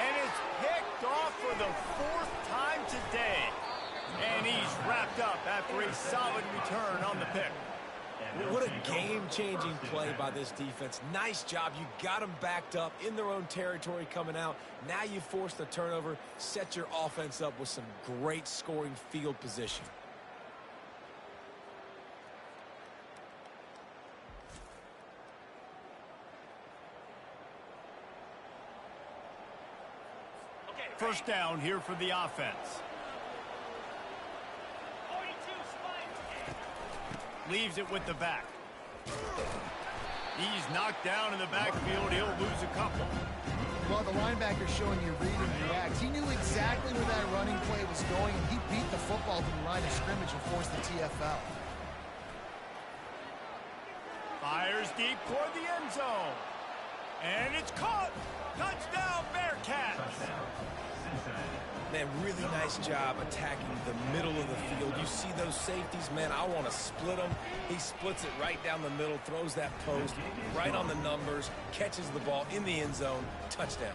And it's picked off for the 4th time today. And he's wrapped up after a solid return on the pick.
What a game-changing play by this defense. Nice job. You got them backed up in their own territory coming out. Now you force the turnover, set your offense up with some great scoring field position.
First down here for the offense. Leaves it with the back. He's knocked down in the backfield. He'll lose a couple.
Well, the linebacker's showing you read and react. He knew exactly where that running play was going, and he beat the football to the line of scrimmage and forced the TFL.
Fires deep toward the end zone. And it's caught. Touchdown, Bearcats.
Man, really nice job attacking the middle of the field. You see those safeties, man, I want to split them. He splits it right down the middle, throws that post right on the numbers, catches the ball in the end zone, touchdown.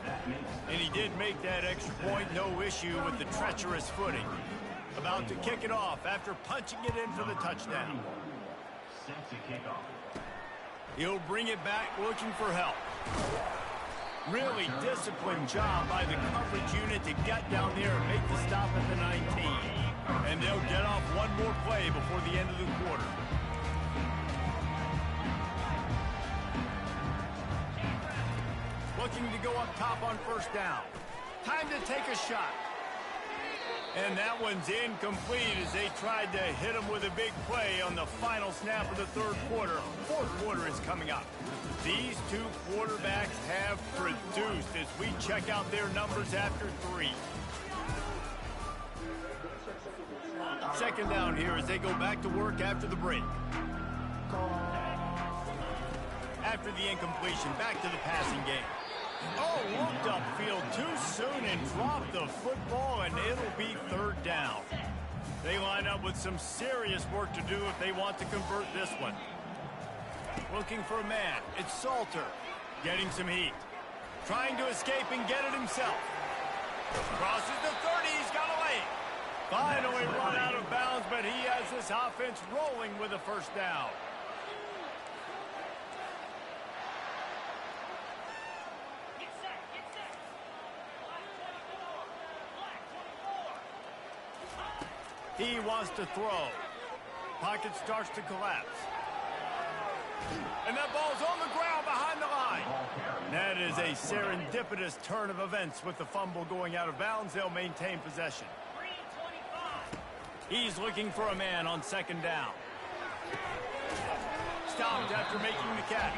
And he did make that extra point, no issue with the treacherous footing. About to kick it off after punching it in for the touchdown. He'll bring it back looking for help. Really disciplined job by the coverage unit to get down there and make the stop at the 19. And they'll get off one more play before the end of the quarter. Looking to go up top on first down. Time to take a shot. And that one's incomplete as they tried to hit him with a big play on the final snap of the third quarter. Fourth quarter is coming up. These two quarterbacks have produced as we check out their numbers after 3. Second down here as they go back to work after the break. After the incompletion, back to the passing game. Oh, looked upfield too soon and dropped the football, and it'll be third down. They line up with some serious work to do if they want to convert this one. Looking for a man. It's Salter. Getting some heat. Trying to escape and get it himself. Crosses the 30. He's got away. Finally run out of bounds, but he has this offense rolling with a first down. He wants to throw. Pocket starts to collapse. And that ball's on the ground behind the line. That is a serendipitous turn of events with the fumble going out of bounds. They'll maintain possession. He's looking for a man on second down. Stopped after making the catch.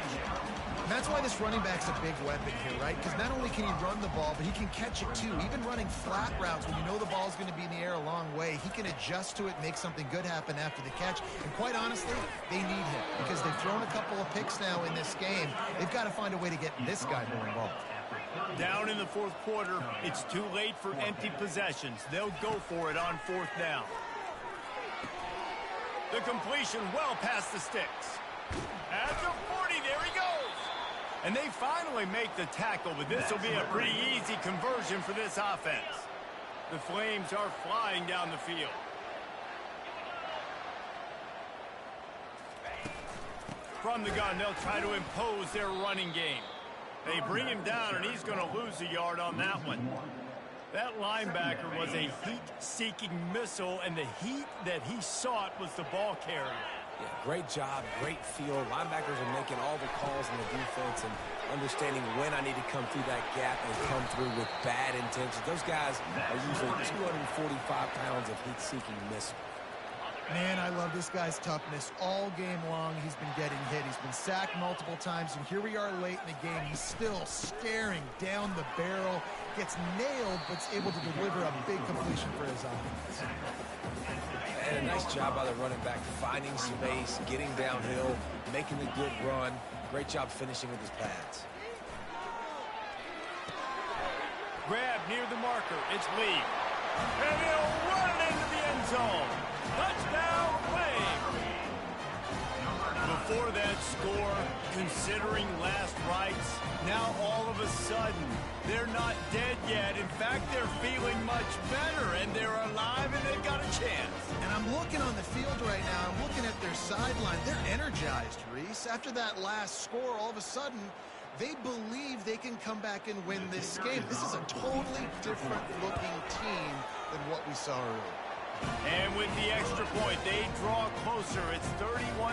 And that's why this running back's a big weapon here, right? Because not only can he run the ball, but he can catch it too. Even running flat routes when you know the ball's going to be in the air a long way, he can adjust to it, make something good happen after the catch. And quite honestly, they need him because they've thrown a couple of picks now in this game. They've got to find a way to get this guy more involved.
Down in the fourth quarter, it's too late for empty possessions. They'll go for it on fourth down. The completion well past the sticks. At the 40, there he goes. And they finally make the tackle, but this will be a pretty easy conversion for this offense. The Flames are flying down the field. From the gun, they'll try to impose their running game. They bring him down, and he's going to lose a yard on that one. That linebacker was a heat-seeking missile, and the heat that he sought was the ball carrier.
Yeah, great job, great feel. Linebackers are making all the calls in the defense and understanding when I need to come through that gap and come through with bad intentions. Those guys are usually 245 pounds of heat-seeking missile.
Man, I love this guy's toughness. All game long, he's been getting hit. He's been sacked multiple times, and here we are late in the game. He's still staring down the barrel, gets nailed, but is able to deliver a big completion for his offense.
And a nice job by the running back, finding space, getting downhill, making a good run. Great job finishing with his pads.
Grab near the marker. It's Lee. And he'll run it into the end zone. Touchdown, Flames. Before that score, considering last rites, now all of a sudden, they're not dead yet. In fact, they're feeling much better, and they're alive, and they've got a chance.
And I'm looking on the field right now. I'm looking at their sideline. They're energized, Reese. After that last score, all of a sudden, they believe they can come back and win this game. This is a totally different-looking team than what we saw earlier.
And with the extra point, they draw closer. It's 31-28.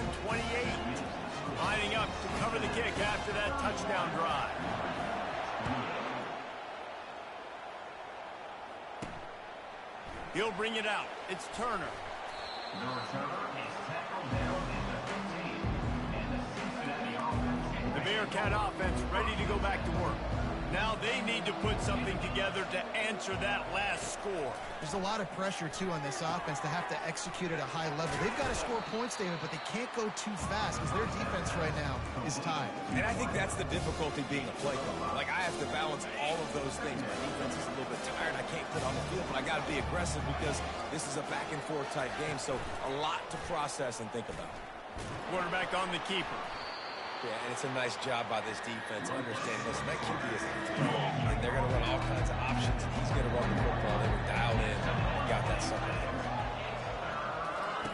Lining up to cover the kick after that touchdown drive. He'll bring it out. It's Turner. The Bearcat offense ready to go back to work. Now they need to put something together to answer that last score.
There's a lot of pressure, too, on this offense to have to execute at a high level. They've got to score points, David, but they can't go too fast because their defense right now is tied.
And I think that's the difficulty being a play caller. Like, I have to balance all of those things. My defense is a little bit tired. I can't put on the field, but I got to be aggressive because this is a back-and-forth type game, so a lot to process and think about.
Quarterback on the keeper.
Yeah, and it's a nice job by this defense understanding this. That QB is and they're going to run all kinds of options, and he's going to run the football. They were dialed in and got that something.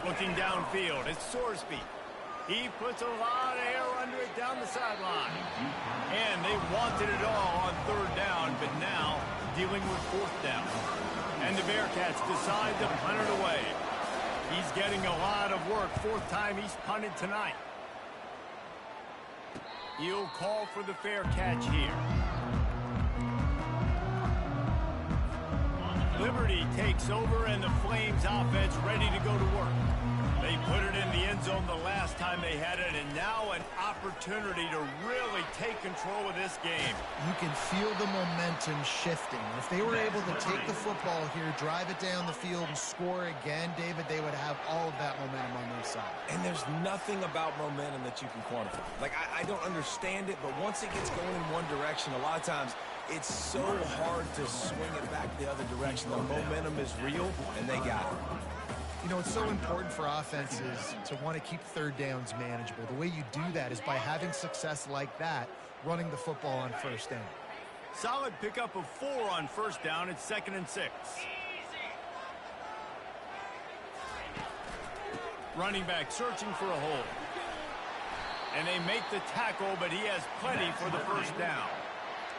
Looking downfield, it's Sorsby. He puts a lot of air under it down the sideline. And they wanted it all on third down, but now dealing with fourth down. And the Bearcats decide to punt it away. He's getting a lot of work. Fourth time he's punted tonight. He'll call for the fair catch here. Liberty takes over and the Flames offense ready to go to work. They put it in the end zone the last time they had it, and now an opportunity to really take control of this game.
You can feel the momentum shifting. If they were able to take the football here, drive it down the field, and score again, David, they would have all of that momentum on their side.
And there's nothing about momentum that you can quantify. Like, I don't understand it, but once it gets going in one direction, a lot of times it's so hard to swing it back the other direction. The momentum is real, and they got it.
You know, it's so important for offenses to want to keep third downs manageable. The way you do that is by having success like that, running the football on first down.
Solid pickup of 4 on first down. It's 2nd and 6. Running back searching for a hole. And they make the tackle, but he has plenty for the first down.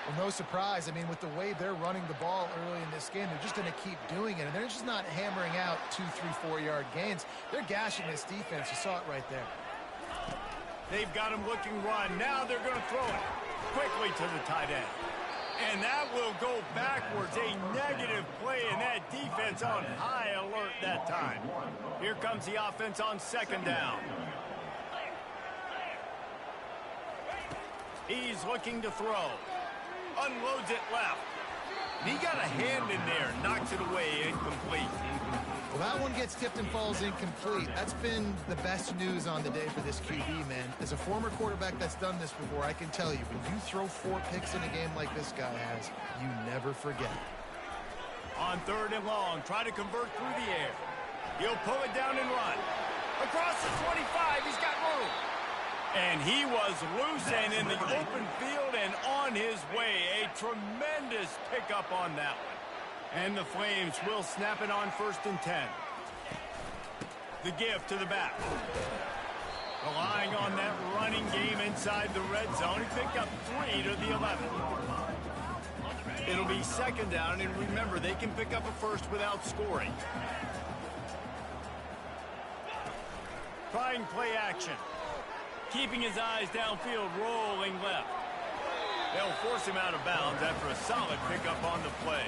Well, no surprise. I mean, with the way they're running the ball early in this game, they're just going to keep doing it. And they're just not hammering out 2, 3, 4-yard gains. They're gashing this defense. You saw it right there.
They've got him looking run. Now they're going to throw it quickly to the tight end. And that will go backwards. A negative play, and that defense on high alert that time. Here comes the offense on 2nd down. He's looking to throw. Unloads it left. He got a hand in there, knocks it away, incomplete.
Well, that one gets tipped and falls incomplete. That's been the best news on the day for this QB, man. As a former quarterback that's done this before, I can tell you, when you throw 4 picks in a game like this guy has, you never forget.
On 3rd and long, try to convert through the air. He'll pull it down and run. Across the 25, he's got room. And he was loose and in the open field and on his way. A tremendous pickup on that one. And the Flames will snap it on 1st and 10. The give to the back. Relying on that running game inside the red zone. He picked up 3 to the 11. It'll be 2nd down, and remember, they can pick up a first without scoring. Trying play action. Keeping his eyes downfield, rolling left. They'll force him out of bounds after a solid pickup on the play.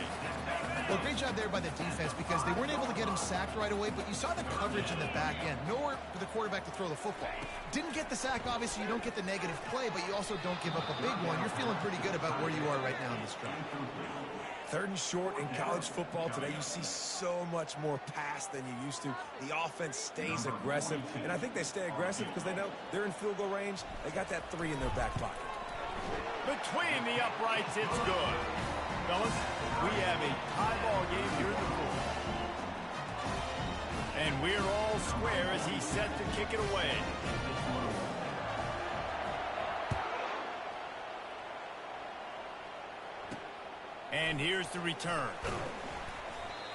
Well, great job there by the defense because they weren't able to get him sacked right away, but you saw the coverage in the back end. Nowhere for the quarterback to throw the football. Didn't get the sack, obviously. You don't get the negative play, but you also don't give up a big one. You're feeling pretty good about where you are right now in this drive.
3rd and short in college football today, you see so much more pass than you used to. The offense stays aggressive, and I think they stay aggressive because they know they're in field goal range. They got that 3 in their back pocket.
Between the uprights, it's good. Fellas, we have a tie ball game here in the 4th. And we're all square as he's set to kick it away. And here's the return.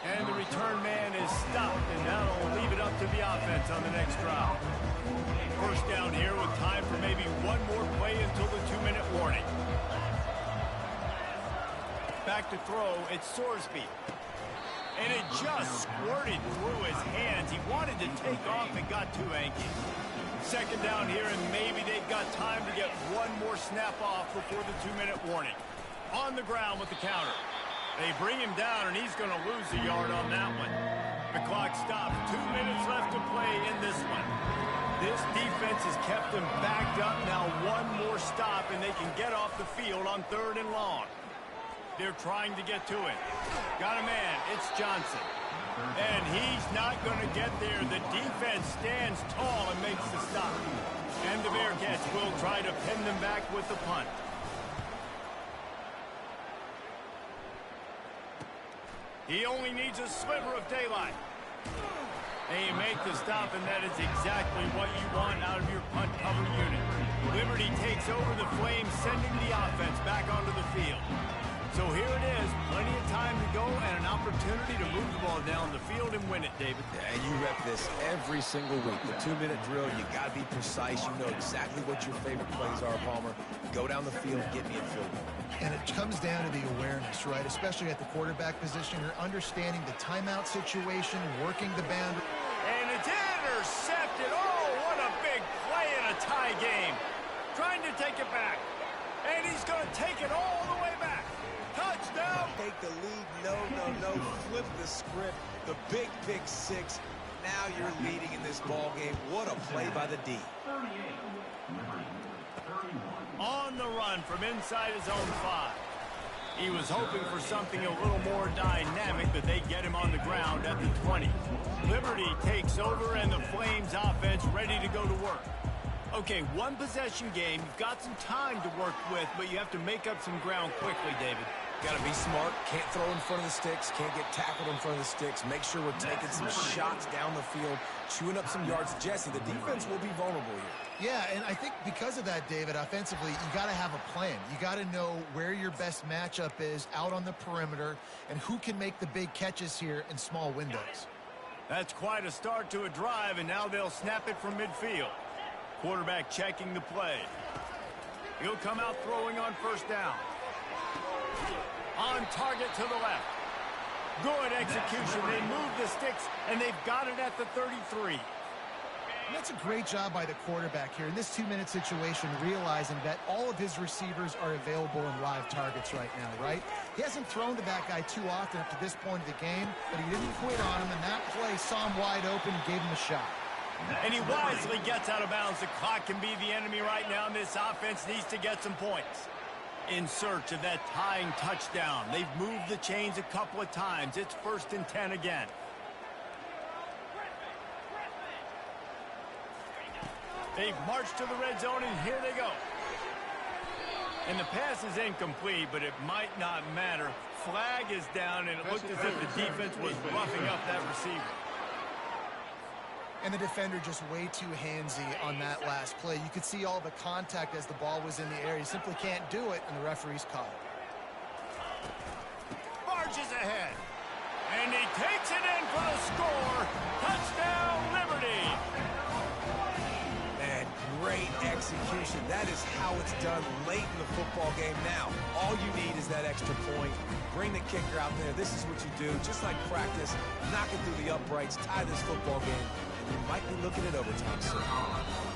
And the return man is stopped, and that'll leave it up to the offense on the next drive. First down here with time for maybe one more play until the 2-minute warning. Back to throw, it's Sorsby. And it just squirted through his hands. He wanted to take off and got too anky. 2nd down here, and maybe they've got time to get one more snap off before the 2-minute warning. On the ground with the counter. They bring him down, and he's going to lose a yard on that one. The clock stops. 2 minutes left to play in this one. This defense has kept them backed up. Now one more stop, and they can get off the field on 3rd and long. They're trying to get to it. Got a man. It's Johnson. And he's not going to get there. The defense stands tall and makes the stop. And the Bearcats will try to pin them back with the punt. He only needs a sliver of daylight. And you make the stop, and that is exactly what you want out of your punt cover unit. Liberty takes over the Flames, sending the offense back onto the field. So here it is, plenty of time to go and an opportunity to move the ball down the field and win it, David.
Yeah, and you rep this every single week. The 2-minute drill, you got to be precise. You know exactly what your favorite plays are, Palmer. Go down the field, get me a field goal.
And it comes down to the awareness, right? Especially at the quarterback position. You're understanding the timeout situation, working the boundary.
And it's intercepted. Oh, what a big play in a tie game. Trying to take it back. And he's going to take it all the way back. Touchdown.
Take the lead. No, no, no. 7-0, flip the script, the big pick six. Now you're leading in this ball game. What a play by the D.
On the run from inside his own 5. He was hoping for something a little more dynamic, but they get him on the ground at the 20. Liberty takes over, and the Flames offense ready to go to work. Okay, one possession game. You've got some time to work with, but you have to make up some ground quickly, David.
Got to be smart. Can't throw in front of the sticks. Can't get tackled in front of the sticks. Make sure we're taking some shots down the field, chewing up some yards. Jesse, the defense will be vulnerable here.
Yeah, and I think because of that, David, offensively, you got to have a plan. You got to know where your best matchup is out on the perimeter and who can make the big catches here in small windows.
That's quite a start to a drive, and now they'll snap it from midfield. Quarterback checking the play. He'll come out throwing on first down. On target to the left. Good execution. They move the sticks, and they've got it at the 33.
And that's a great job by the quarterback here in this 2-minute situation, realizing that all of his receivers are available in live targets right now, right? He hasn't thrown to that guy too often up to this point of the game, but he didn't quit on him, and that play saw him wide open and gave him a shot.
And he wisely gets out of bounds. The clock can be the enemy right now, and this offense needs to get some points. In search of that tying touchdown. They've moved the chains a couple of times. It's 1st and 10 again. They've marched to the red zone, and here they go. And the pass is incomplete, but it might not matter. Flag is down, and it looked as if the defense was roughing up that receiver.
And the defender just way too handsy on that last play. You could see all the contact as the ball was in the air. He simply can't do it, and the referee's caught it.
Marches ahead. And he takes it in for the score. Touchdown, Liberty.
Man, great execution. That is how it's done late in the football game. Now, all you need is that extra point. Bring the kicker out there. This is what you do. Just like practice, knock it through the uprights, tie this football game. You might be looking at overtime soon.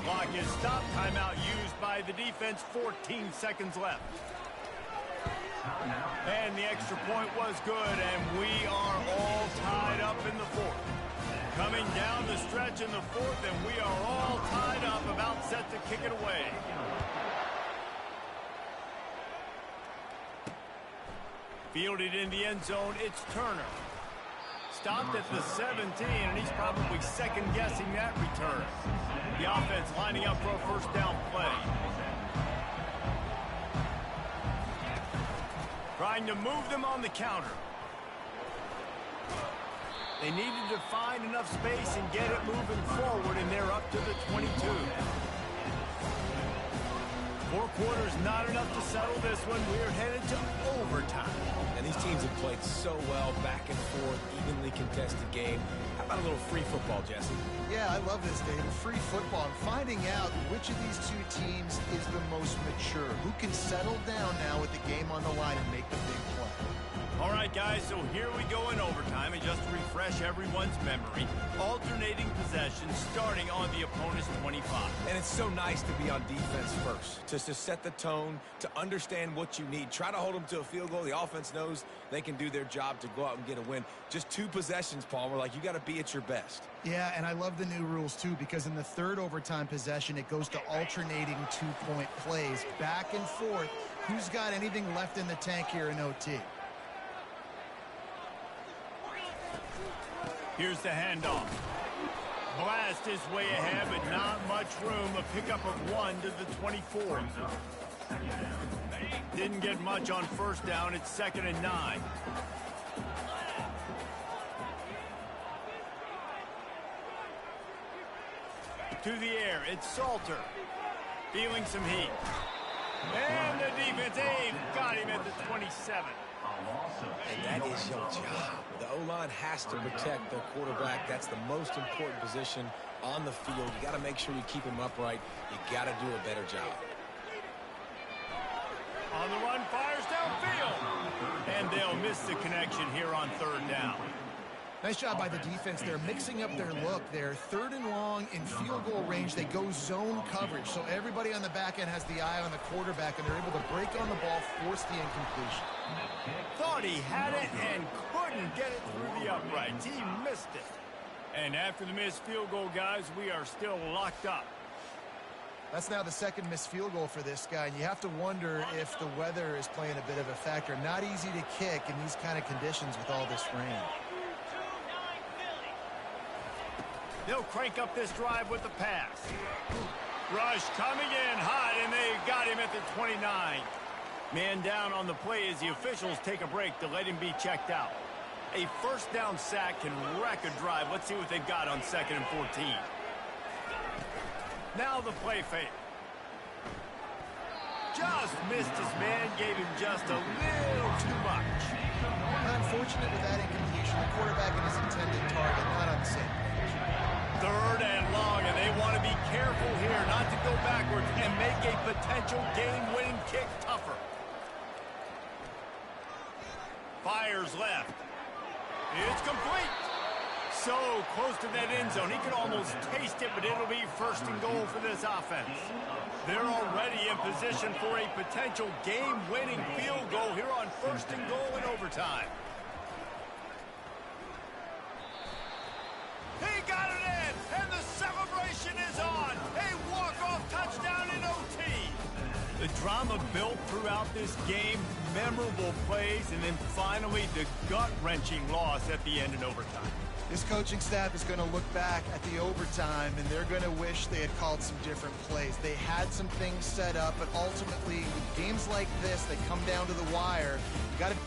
Clock is stopped. Timeout used by the defense. 14 seconds left. And the extra point was good, and we are all tied up in the 4th. Coming down the stretch in the 4th, and we are all tied up, about set to kick it away. Fielded in the end zone, it's Turner. Stopped at the 17, and he's probably second-guessing that return. The offense lining up for a first down play. Trying to move them on the counter. They needed to find enough space and get it moving forward, and they're up to the 22. 4 quarters not enough to settle this one. We're headed to overtime.
And these teams have played so well, back and forth, evenly contested game. How about a little free football, Jesse?
Yeah, I love this, David. Free football. And finding out which of these two teams is the most mature. Who can settle down now with the game on the line and make the big play.
All right, guys, so here we go in overtime. And just to refresh everyone's memory, alternating possessions starting on the opponent's 25.
And it's so nice to be on defense first, just to set the tone, to understand what you need. Try to hold them to a field goal. The offense knows they can do their job to go out and get a win. Just 2 possessions, Palmer. Like, you got to be at your best.
Yeah, and I love the new rules, too, because in the 3rd overtime possession, it goes to alternating 2-point plays, back and forth. Who's got anything left in the tank here in OT?
Here's the handoff. Blast is way ahead, but not much room. A pickup of 1 to the 24. Didn't get much on first down. It's 2nd and 9. To the air, it's Salter. Feeling some heat. And the defense, they've got him at the 27.
And that is your job. The O-line has to protect the quarterback. That's the most important position on the field. You got to make sure you keep him upright. You got to do a better job.
On the run, fires downfield. And they'll miss the connection here on 3rd down.
Nice job by the defense. They're mixing up their look. They're 3rd and long in field goal range. They go zone coverage. So everybody on the back end has the eye on the quarterback, and they're able to break on the ball, force the incompletion.
Thought he had it and couldn't get it through the uprights. He missed it. And after the missed field goal, guys, we are still locked up.
That's now the 2nd missed field goal for this guy, and you have to wonder if the weather is playing a bit of a factor. Not easy to kick in these kind of conditions with all this rain.
They'll crank up this drive with the pass. Rush coming in hot, and they got him at the 29. Man down on the play as the officials take a break to let him be checked out. A 1st down sack can wreck a drive. Let's see what they've got on 2nd and 14. Now the play fake. Just missed his man, gave him just a little too much.
Unfortunate with that incompletion. The quarterback and his intended target not on the same page.
3rd and long, and they want to be careful here not to go backwards and make a potential game-winning kick tougher. Fires left. It's complete. So close to that end zone. He could almost taste it, but it'll be 1st and goal for this offense. They're already in position for a potential game-winning field goal here on 1st and goal in overtime. He got it in, and the celebration is on. A walk-off touchdown in OT. The drama built throughout this game, memorable plays, and then finally the gut-wrenching loss at the end in overtime.
This coaching staff is going to look back at the overtime, and they're going to wish they had called some different plays. They had some things set up, but ultimately, with games like this, they come down to the wire. You got to